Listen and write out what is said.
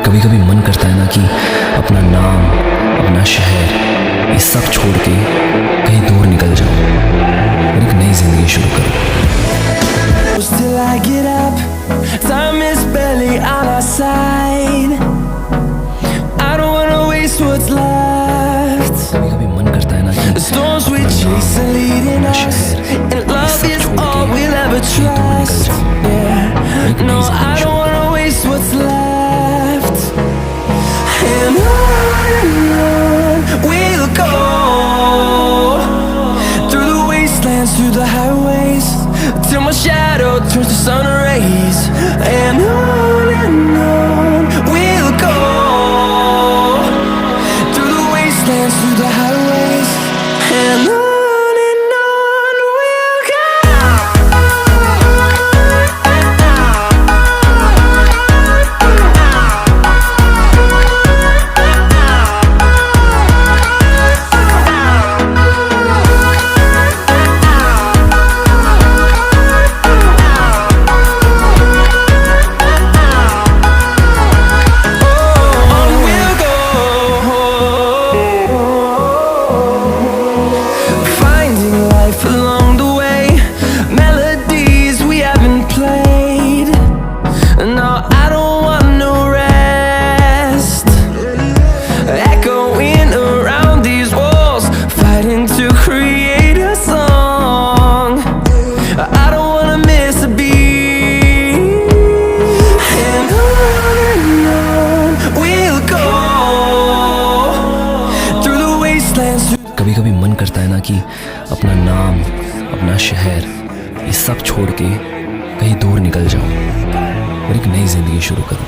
कभी कभी मन करता है ना कि अपना नाम, अपना शहर, ये सब छोड़ के कहीं दूर निकल जाऊं और एक नई जिंदगी शुरू करूं। Till I get up, time is barely on our side. I don't wanna waste what's left. कभी कभी मन करता है ना कि The storms we chase are leading us, and love is all we'll ever trust. Yeah, no, I don't wanna waste what's left. And on we'll go, through the wastelands, through the highways, till my shadow turns to sun rays. And on we'll go, through the wastelands, through the highways. And on we'll go. Along the way, melodies we haven't played. No, I don't want no rest. Echoing around these walls, fighting to create a song. I don't wanna miss a beat. And on we'll go, through the wastelands. कभी कभी मन करता है ना कि अपना नाम, अपना शहर, ये सब छोड़ के कहीं दूर निकल जाऊं और एक नई जिंदगी शुरू करूं।